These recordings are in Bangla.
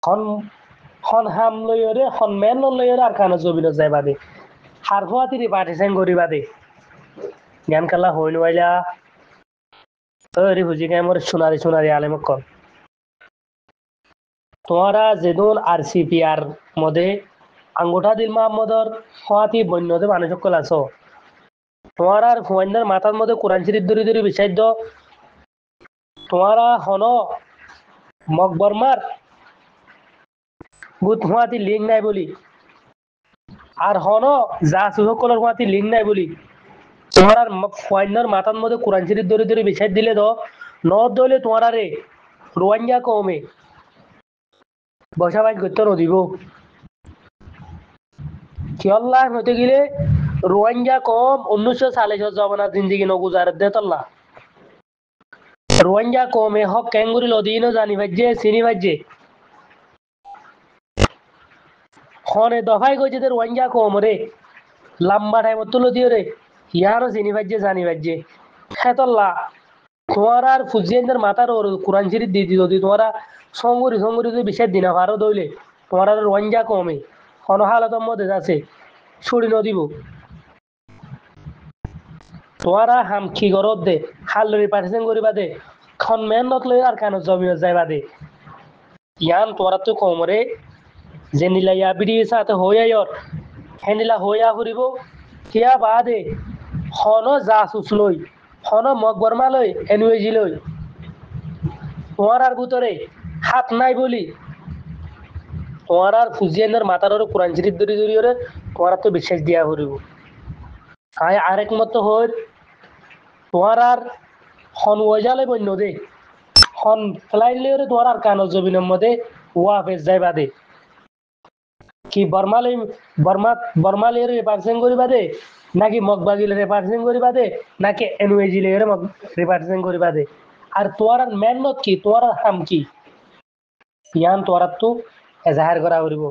হন হন হাম লইরে হন মেন লইরে আর কানো জবিন যায় বাদে হার ফুয়াতিরি পাঠিছেন গরি বাদে জ্ঞান কালা হইন ওয়াইলা ওরে হুজি গায় মোর সোনারি সোনারি আলেম কল তোমারা যেদুন আরসিপিআর মধ্যে আঙ্গুঠা দিল মোহাম্মদর ফুয়াতি বন্যদে মানুষ সকল আছো তোমার আর ফুয়াইন্দার মাথার মধ্যে কোরআন শরীফ ধরে ধরে বিচার্য তোমারা হন মকবরমার বুত ফুয়াতি লিঙ্ক নাই বলি আর হন জাসু সকলের ফুয়াতি লিঙ্ক নাই বলি তোমার আর ফুয়াইন্দার মাথার মধ্যে কোরআন শরীফ ধরে ধরে বিচার দিলে তো নদ দলে তোমার আরে রোয়াঙ্গা কমে বসা বাইক করতে নদিব কি আল্লাহ হতে গেলে রোয়াঙ্গা কম 1940 জমানা জিন্দিগি নগুজার দে তল্লা রোয়াঙ্গা কমে হক ক্যাঙ্গুরি লদিনও জানি ভাজ্যে চিনি ভাজ্যে খনে দফাই কইছে যে রোয়াঙ্গা কম রে লম্বা টাইম তুলো দিও রে ইয়ারও চিনি ভাজ্যে জানি ভাজ্যে হেতল্লা তোমার আর ফুজিয়ানদের মাথার ওর কোরআন শরীফ দিয়ে দিত তোমারা সঙ্গরি সঙ্গরি যদি বিশেষ দিনা ভারো দইলে তোমার আর রোয়াঙ্গা কমে হন হালতের মধ্যে আছে ছুড়ি নদিব তোমারা হাম কি গরব দে হাল্লরি পাঠিয়েছেন করিবা দে খন মেহনত লই আর কেন জমিও যাইবা দে ইয়ান তোরা তো কমরে যে নিলা ইয়া বিড়ি সাথে হইয়ার হেনিলা হইয়া ফুরিব কিয়া বাদে হন জাসুস লই হন মকবরমা লই এনওয়েজি লই তোমার আর ভিতরে হাত নাই বলি তোমার আর ফুজিয়ানের মাথার ওর কোরআন শরীফ ধরি ধরি ওরে তোমার তো বিশ্বাস দিয়া ফুরিব আয় আরেক মতো হই তোমার আর হন ওজালে বন্য দে হন ফেলাইলে ওরে তোমার আর কানো জবিনের মধ্যে ওয়া ফেস যাইবা দে কি বর্মালে রিপার্সেন্ট করিবা দে নাকি মগবাগিলে রিপার্সেন্ট করিবা দে নাকি এনওয়েজিলে রিপার্সেন্ট করিবা দে আর তোর আর মেহনত কি তোর আর হাম কি ইয়ান তোর তো এজাহার করা করিব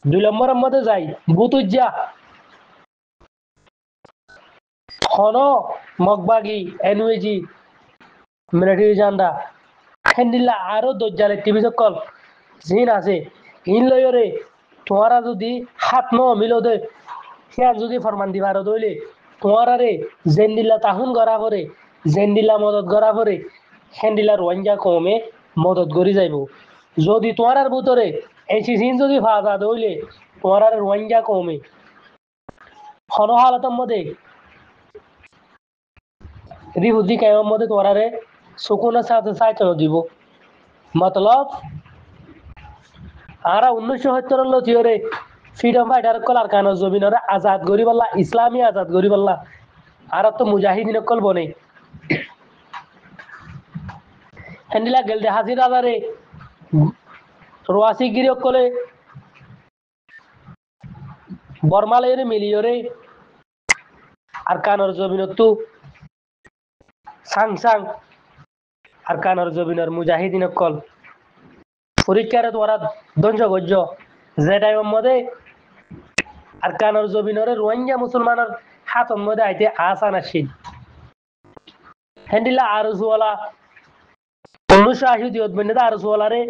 2 নম্বরের মধ্যে যাই বুতুজ্জা হন মগবাগি এনওয়েজি মিলিটারি জান্ডা খেন্দিলা আরো দজ্জালে টিভি সকল জিন আছে ইন লয়রে তোমারা যদি হাত ন মিলো দে সিয়ান যদি ফরমান দিবার দইলে তোমার আরে জেন্দিলা তাহুন গড়া করে জেন্দিলা মদত গড়া করে হেন্দিলা রোয়াঙ্গা কমে মদত গড়ি যাইব যদি তোমার আর ভিতরে এসি সিন যদি ফাজা দইলে তোমার আর রোয়াঙ্গা কমে হন হালতের মধ্যে রিহুদি কায়মের মধ্যে তোমার আরে সুকুনের সাথে সাইতন দিব মতলব আরা 1970 লতিয়রে ফ্রিডম ফাইটার কলার কানো জমিনরে আজাদ গরিবাল্লা ইসলামী আজাদ গরিবাল্লা আর তো মুজাহিদিন কল বনে হেন্দিলা গেলদে হাজির আদারে রোয়াসি গিরি কলে বর্মালয়রে মিলিয়রে আর কানোর জমিনত তো সাং সাং আর কানোর জমিনের মুজাহিদিন কল পরীক্ষারে তোরা ধ্বংস করছ যে টাইমের মধ্যে আর কানোর জমিনরে রোহিঙ্গা মুসলমানের হাতের মধ্যে আইতে আসান আসিল হেন্ডিলা আরজওয়ালা 1980 দিয়ত বন্যদা আরজওয়ালা রে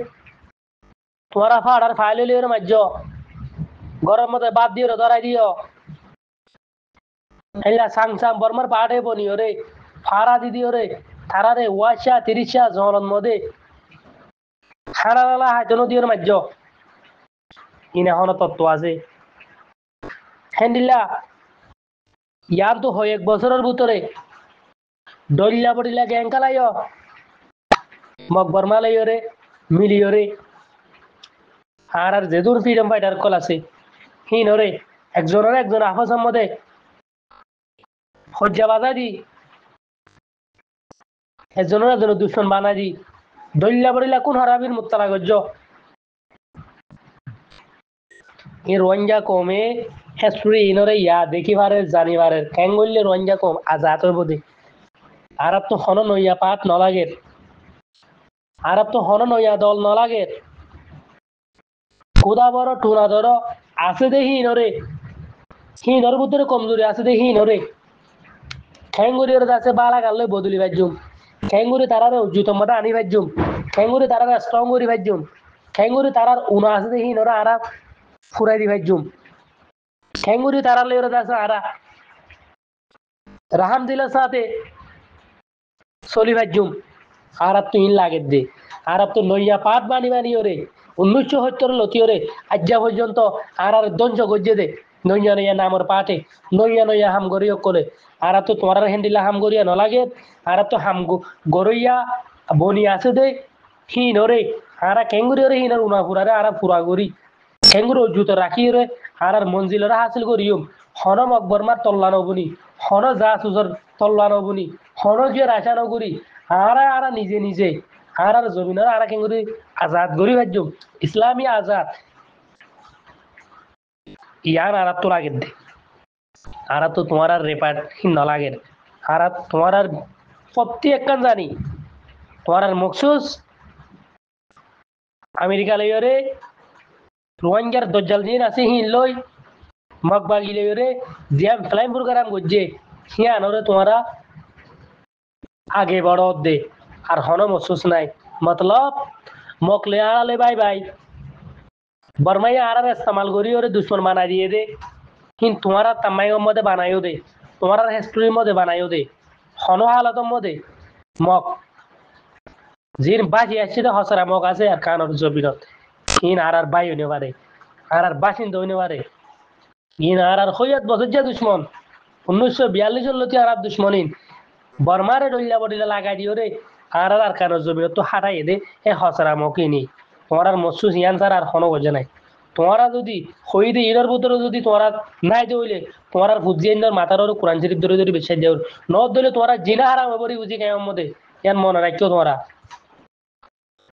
তোরা ফাড়ার ফাইলে লিওর মাজ্য গরম মধ্যে বাদ দিও ধরাই দিও হেলা সাং সাং বর্মার পাড়ে বনিও রে ফাড়া দিদিও রে তারারে ওয়াশা 30 জনের মধ্যে হারালা হাইতনো দিওর মাজ্য ইনা হন তত্ত্ব আছে হেন্ডিলা ইয়ার তো হয় 1 বছরের ভিতরে ডল্লা বড়িলা গ্যাং কালাইও মকবর মালাইও রে মিলিও রে আর যেদুর ফ্রিডম ফাইটার কল আছে হিন রে একজন আফাসের মধ্যে হজ্জা বাজা দি একজন দুশ্মন বানা দি ডল্লা বড়িলা কোন হারাবির মুত্তালা গজ্জ এই রোহিঙ্গা কমে হেসুরি ইনরে ইয়া দেখিবারের জানিবারের ক্যাঙ্গলে রোহিঙ্গা কম আজাদ হইব দে আরব তো হন নইয়া পাত নলাগের আরব তো হন নইয়া দল নলাগের কোদা বড় টুনা ধর আছে দে হিনর ভিতরে কমজোরি আছে দে হিনরে ঠ্যাঙ্গুরির আছে বালা গালে বদলি বাজুম ঠ্যাঙ্গুরি তারারে জুতো মাথা আনি বাজুম খেঙ্গুরি তারা স্ট্রং করি ভাইজুম খেঙ্গুরি তারার উনা আছে দেখি নরা আরা ফুরাই দি ভাইজুম খেঙ্গুরি তারা লেওরা দাস আরা রাহাম দিলা সাথে চলি ভাইজুম আর তো ইন লাগে দে আর তো নইয়া পাত বানি বানি ওরে 1970 লতি ওরে আজ্জা পর্যন্ত আর দঞ্জ গজ্জে দে নইয়া নইয়া নামর পাটে নইয়া নইয়া হাম গরিয় করে আর তো তোমার হেন্ডিলা হাম গরিয়া নলাগে আর তো হাম গরইয়া বনি আছে দে হিন ওরে আর কেঙ্গুরি ওরে হিনার উনা ফুরারে আর ফুরা গরি কেঙ্গুরি জুতো রাখি রে আর মঞ্জিলরা হাসিল করিয়ম হন মকবরমার তল্লানো বুনি হন যা সুজর তল্লানো বুনি হন গিয়ে রাসানো করি আর নিজে নিজে আর জমিনের আর কেঙ্গুরি আজাদ গরি ভাজ্যম ইসলামী আজাদ ইয়ার আর তো লাগে দে আর তো তোমার আর রেপার্ট ন লাগে আর তোমার আর প্রত্যেক জানি তোমার আর মকসুস আমেরিকা লইরে রোহিঙ্গার দজ্জাল দিন আছে হিন লই মগবাগি লইরে জিয়াম ফ্লাইম প্রোগ্রাম গজ্জে হিয়ান ওরে তোমারা আগে বড় দে আর হন মকসুস নাই মতলব মকলে আড়ালে বাই বাই বর্মাইয়া আর ইস্তেমাল করি ওরে দুশ্মন বানাই দিয়ে দে কিন্তু তোমার তামাইয়ের মধ্যে বানাইও দে তোমার হিস্ট্রির মধ্যে বানাইও দে হন হালতের মধ্যে মক জিন বাজি আসছে তো হসরা মক আছে আর কানর জবিনত ইন আর বাই হইনে পারে আর বাসিন্দা হইনে পারে ইন আর হইয়াত বছর যা দুশ্মন 1942 লতি আর দুশ্মনিন বর্মারে ডলিয়া বডিলা লাগাই দিও রে আর কানর জবিনত তো হাঁটাই দে এ হসরা মকিনি তোমার আর মসুস ইয়ান স্যার আর হন গজে নাই তোমারা যদি হই দে ইনর ভিতরে যদি তোমরা নাই দইলে তোমার আর বুঝিয়ে ইনর মাথার ওর কোরআন শরীফ ধরে ধরে বেশাই দেও ন দইলে তোমরা জিনা হারাম হবরি বুঝি কেমন মধ্যে ইয়ান মনে রাখিও তোমরা